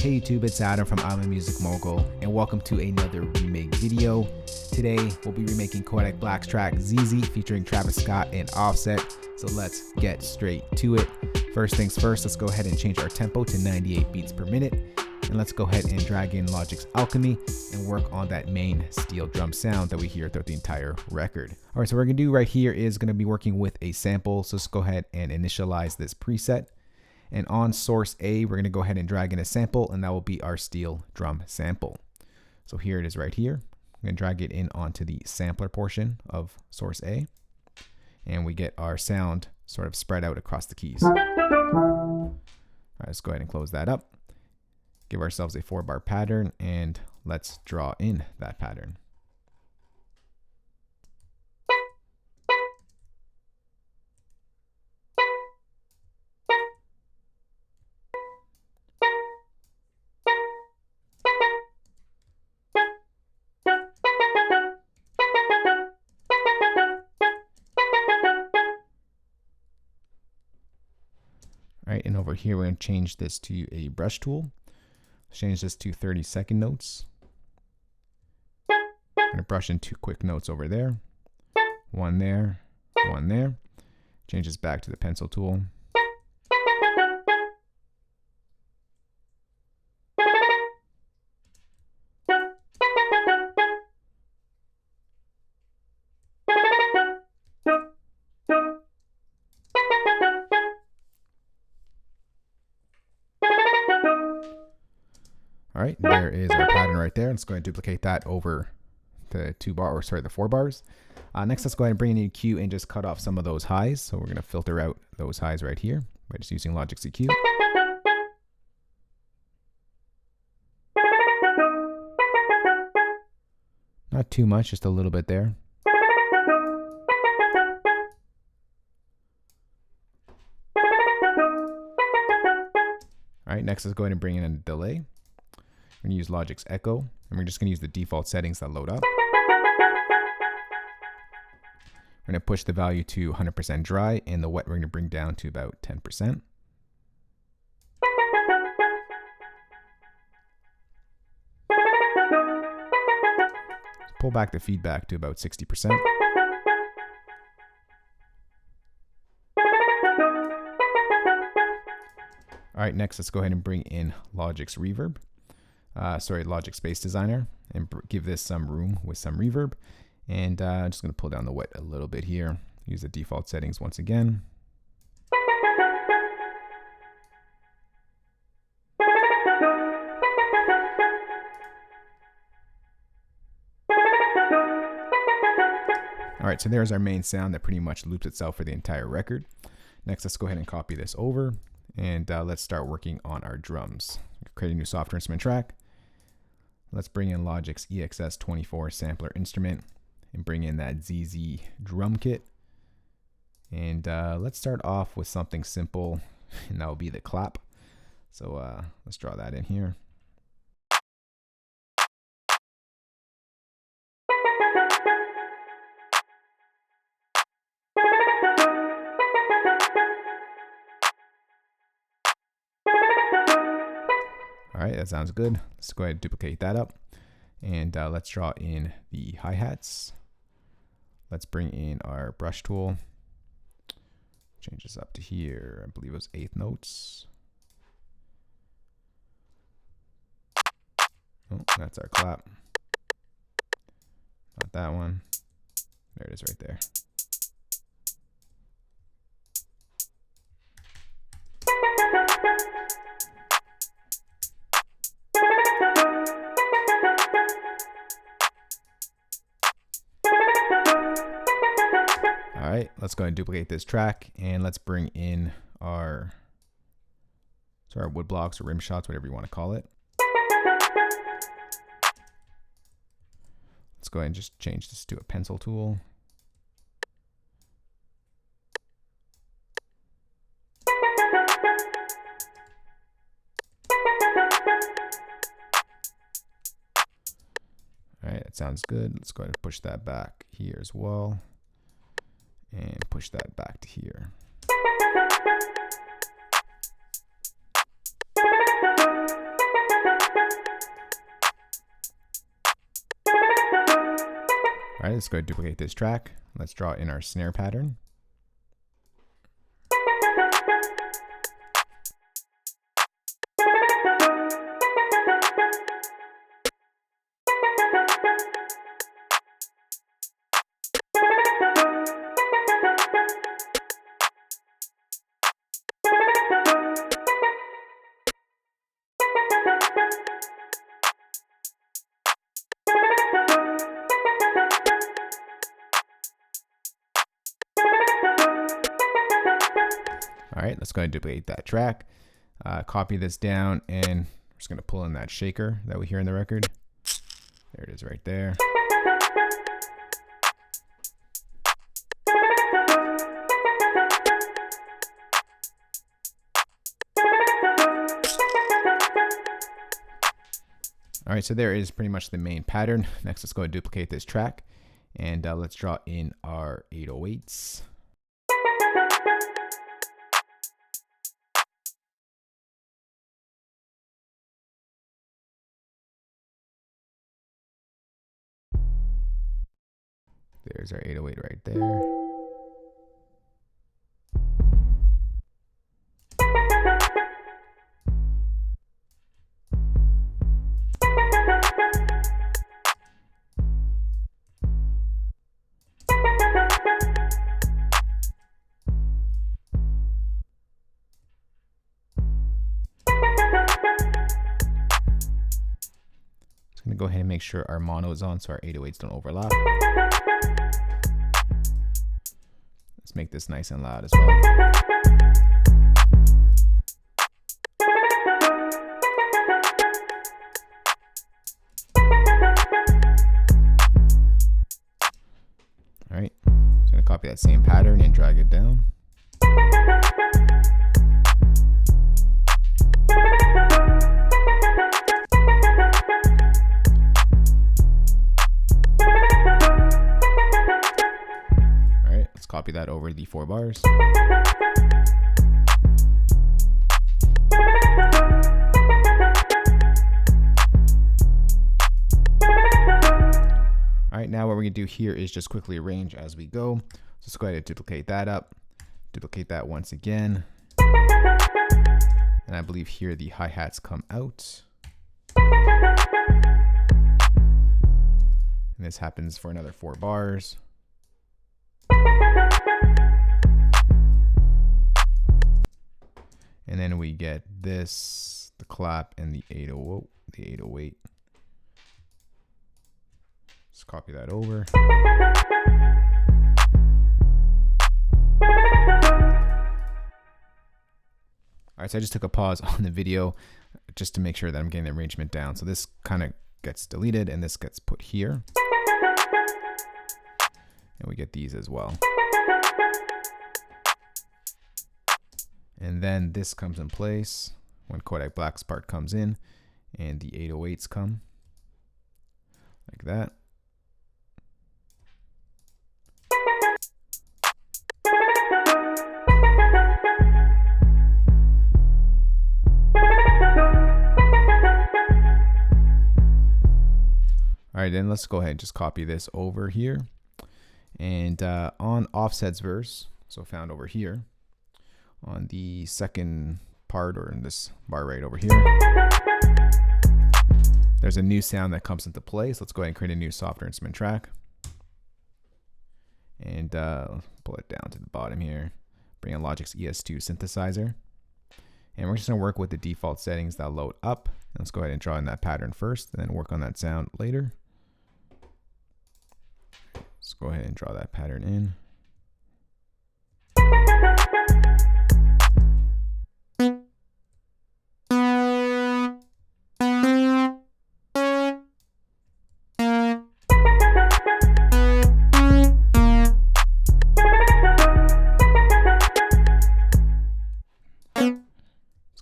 Hey YouTube, it's Adam from I'm a Music Mogul, and welcome to another remake video. Today, we'll be remaking Kodak Black's track ZEZE featuring Travis Scott and Offset, so let's get straight to it. First things first, let's go ahead and change our tempo to 98 beats per minute, and let's go ahead and drag in Logic's Alchemy and work on that main steel drum sound that we hear throughout the entire record. Alright, so what we're going to do right here is going to be working with a sample, so let's go ahead and initialize this preset. And on source A, we're going to go ahead and drag in a sample, and that will be our steel drum sample. So here it is right here. I'm going to drag it in onto the sampler portion of source A, and we get our sound sort of spread out across the keys. All right, let's go ahead and close that up. Give ourselves a 4-bar pattern, and let's draw in that pattern. All right, and over here, we're going to change this to a brush tool. Change this to 30-second notes. I'm going to brush in 2 quick notes over there. One there, one there. Change this back to the pencil tool. All right, there is our pattern right there. Let's go ahead and duplicate that over the 4 bars. Next, let's go ahead and bring in EQ and just cut off some of those highs. So we're going to filter out those highs right here by just using Logic's EQ. Not too much, just a little bit there. All right, next let's go ahead and bring in a delay. We're going to use Logic's Echo, and we're just going to use the default settings that load up. We're going to push the value to 100% dry, and the wet we're going to bring down to about 10%. Pull back the feedback to about 60%. All right, next let's go ahead and bring in Logic's Reverb. Logic Space Designer, and give this some room with some reverb. And I'm just going to pull down the wet a little bit here. Use the default settings once again. All right, so there's our main sound that pretty much loops itself for the entire record. Next, let's go ahead and copy this over, and let's start working on our drums. Create a new software instrument track. Let's bring in Logic's EXS24 sampler instrument and bring in that ZEZE drum kit. And let's start off with something simple, and that will be the clap. So let's draw that in here. All right, that sounds good. Let's go ahead and duplicate that up. And let's draw in the hi-hats. Let's bring in our brush tool. Change this up to here. I believe it was 8th notes. Oh, that's our clap. Not that one. There it is right there. All right, let's go ahead and duplicate this track, and let's bring in our wood blocks or rim shots, whatever you want to call it. Let's go ahead and just change this to a pencil tool. All right, that sounds good. Let's go ahead and push that back here as well. And push that back to here. All right, let's go duplicate this track. Let's draw in our snare pattern. All right, let's go ahead and duplicate that track. Copy this down, and we're just going to pull in that shaker that we hear in the record. There it is right there. All right, so there is pretty much the main pattern. Next, let's go and duplicate this track, and let's draw in our 808s. There's our 808 right there. Just gonna go ahead and make sure our mono is on so our 808s don't overlap. Let's make this nice and loud as well. All right, just gonna copy that same pattern and drag it down. Copy that over the 4 bars. All right, now what we're gonna do here is just quickly arrange as we go. So let's go ahead and duplicate that up, duplicate that once again. And I believe here the hi-hats come out. And this happens for another 4 bars. And then we get this, the clap, and the 808. Just copy that over. All right, so I just took a pause on the video just to make sure that I'm getting the arrangement down. So this kind of gets deleted and this gets put here. And we get these as well. And then this comes in place when Kodak Black's part comes in and the 808s come like that. All right, then let's go ahead and just copy this over here. And on Offset's verse, so found over here, on the second part, or in this bar right over here, there's a new sound that comes into play. So let's go ahead and create a new software instrument track. And pull it down to the bottom here. Bring in Logic's ES2 synthesizer. And we're just gonna work with the default settings that load up. And let's go ahead and draw in that pattern first, and then work on that sound later. Let's go ahead and draw that pattern in.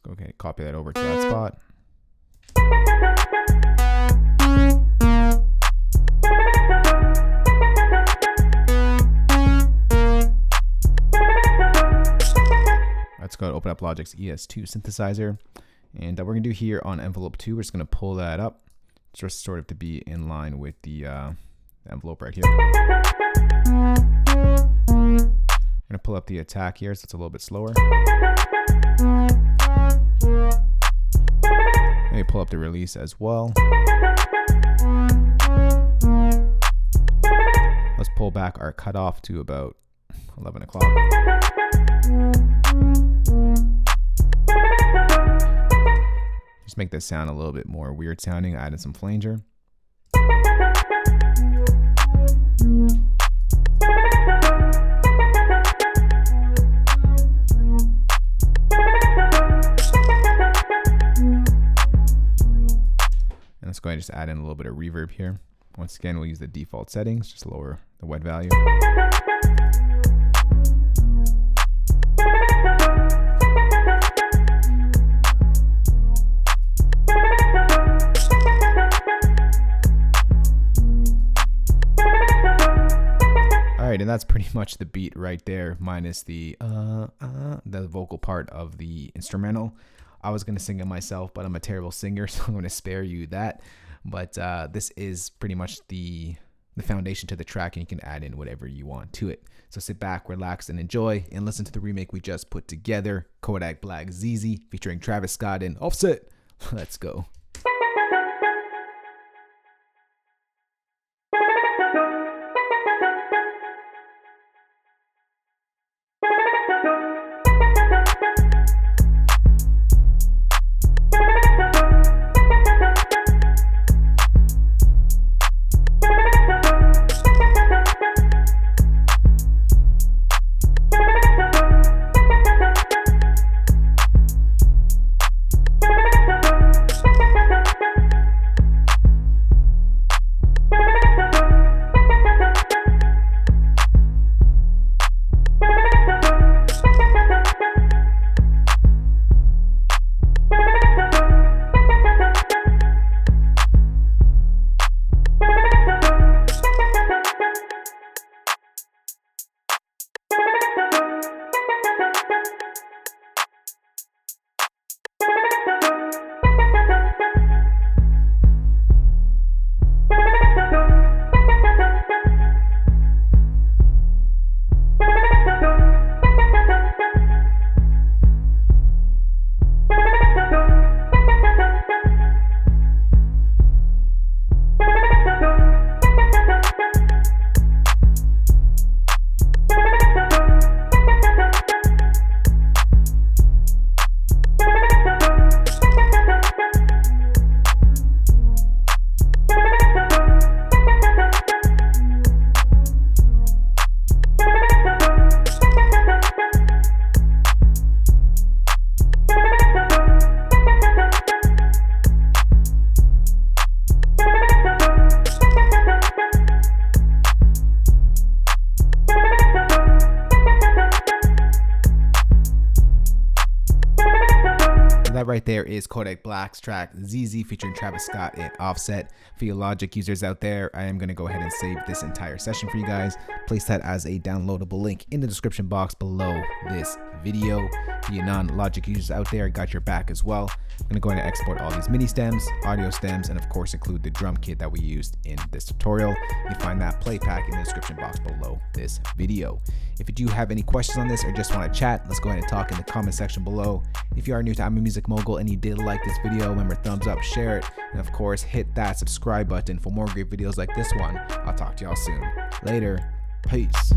Okay, copy that over to that spot. Let's go open up Logic's ES2 synthesizer. And we're going to do here on envelope 2, we're just going to pull that up just sort of to be in line with the envelope right here. I'm gonna pull up the attack here so it's a little bit slower. Let me pull up the release as well. Let's pull back our cutoff to about 11 o'clock. Just make this sound a little bit more weird sounding. I added some flanger. And let's go ahead and just add in a little bit of reverb here. Once again, we'll use the default settings, just lower the wet value. Alright, and that's pretty much the beat right there, minus the vocal part of the instrumental. I was going to sing it myself, but I'm a terrible singer, so I'm going to spare you that. But this is pretty much the foundation to the track, and you can add in whatever you want to it. So sit back, relax, and enjoy, and listen to the remake we just put together, Kodak Black ZEZE, featuring Travis Scott and Offset. Let's go. That right there is Kodak Black's track ZEZE featuring Travis Scott and Offset. For you Logic users out there, I am going to go ahead and save this entire session for you guys. Place that as a downloadable link in the description box below this video. For you non-Logic users out there, I got your back as well. I'm going to go ahead and export all these MIDI stems, audio stems, and of course include the drum kit that we used in this tutorial. You find that play pack in the description box below this video. If you do have any questions on this or just want to chat, let's go ahead and talk in the comment section below. If you are new to I'm a Music Mogul and you did like this video, remember thumbs up, share it, and of course hit that subscribe button for more great videos like this one. I'll talk to y'all soon. Later. Peace.